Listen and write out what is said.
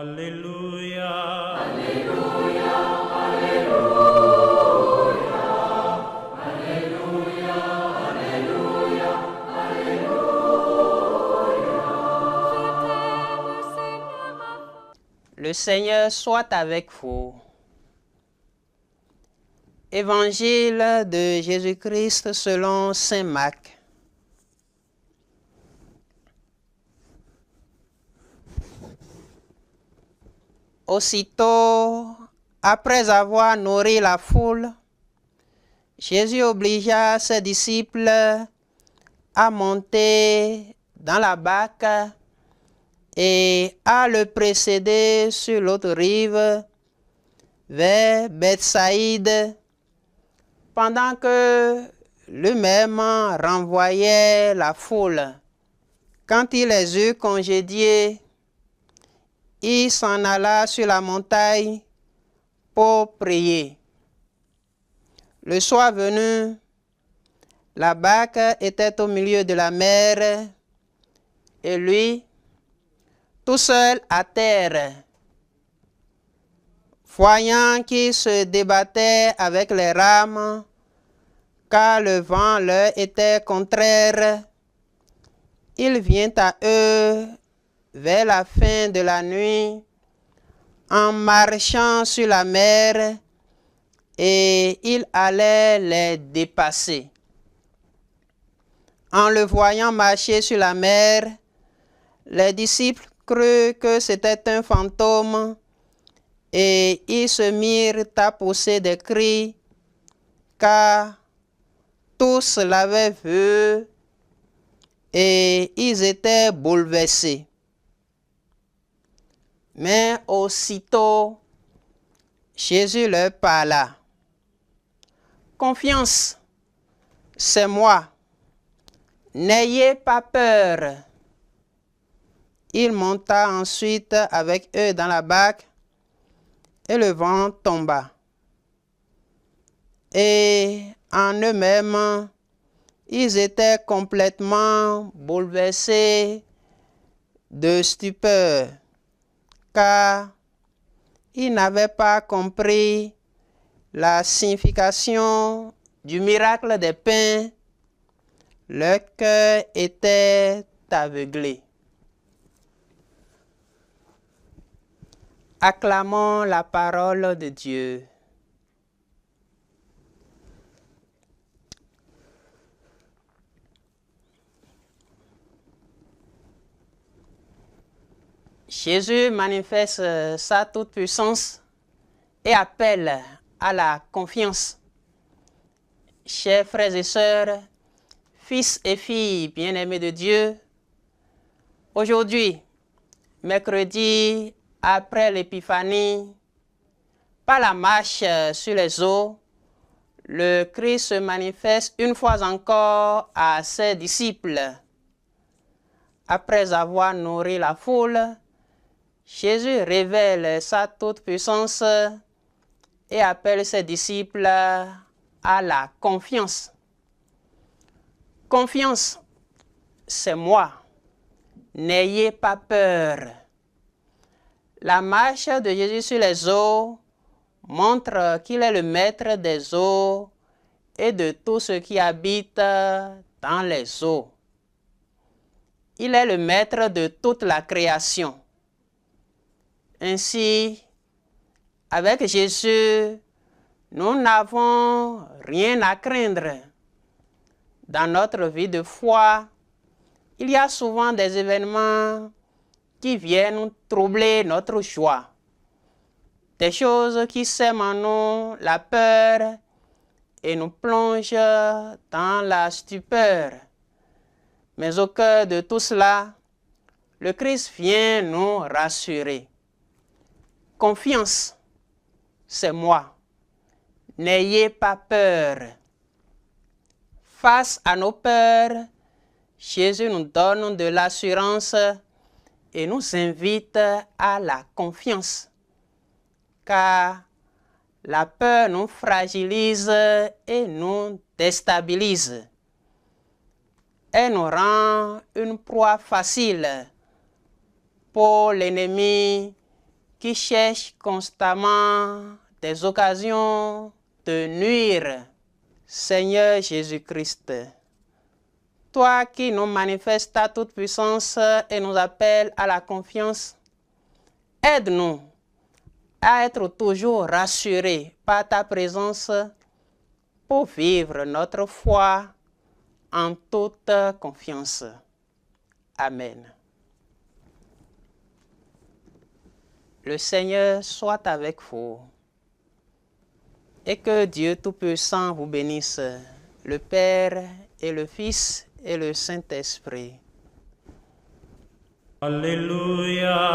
Alléluia. Alléluia, Alléluia, Alléluia, Alléluia, Alléluia. Le Seigneur soit avec vous. Évangile de Jésus-Christ selon saint Marc. Aussitôt, après avoir nourri la foule, Jésus obligea ses disciples à monter dans la barque et à le précéder sur l'autre rive vers Bethsaïde, pendant que lui-même renvoyait la foule. Quand il les eut congédiés, il s'en alla sur la montagne pour prier. Le soir venu, la barque était au milieu de la mer et lui, tout seul à terre. Voyant qu'il se débattait avec les rames, car le vent leur était contraire, il vient à eux vers la fin de la nuit, en marchant sur la mer, et il allait les dépasser. En le voyant marcher sur la mer, les disciples crurent que c'était un fantôme, et ils se mirent à pousser des cris, car tous l'avaient vu, et ils étaient bouleversés. Mais aussitôt, Jésus leur parla. « Confiance, c'est moi. N'ayez pas peur. » Il monta ensuite avec eux dans la barque, et le vent tomba. Et en eux-mêmes, ils étaient complètement bouleversés de stupeur, car ils n'avaient pas compris la signification du miracle des pains. Leur cœur était aveuglé. Acclamons la parole de Dieu. Jésus manifeste sa toute-puissance et appelle à la confiance. Chers frères et sœurs, fils et filles bien-aimés de Dieu, aujourd'hui, mercredi après l'Épiphanie, par la marche sur les eaux, le Christ se manifeste une fois encore à ses disciples. Après avoir nourri la foule, Jésus révèle sa toute-puissance et appelle ses disciples à la confiance. Confiance, c'est moi. N'ayez pas peur. La marche de Jésus sur les eaux montre qu'il est le maître des eaux et de tout ce qui habite dans les eaux. Il est le maître de toute la création. Ainsi, avec Jésus, nous n'avons rien à craindre. Dans notre vie de foi, il y a souvent des événements qui viennent troubler notre joie. Des choses qui sèment en nous la peur et nous plongent dans la stupeur. Mais au cœur de tout cela, le Christ vient nous rassurer. Confiance, c'est moi. N'ayez pas peur. Face à nos peurs, Jésus nous donne de l'assurance et nous invite à la confiance. Car la peur nous fragilise et nous déstabilise. Elle nous rend une proie facile pour l'ennemi qui cherchent constamment des occasions de nuire. Seigneur Jésus-Christ, toi qui nous manifestes ta toute-puissance et nous appelles à la confiance, aide-nous à être toujours rassurés par ta présence pour vivre notre foi en toute confiance. Amen. Le Seigneur soit avec vous et que Dieu Tout-Puissant vous bénisse, le Père et le Fils et le Saint-Esprit. Alléluia.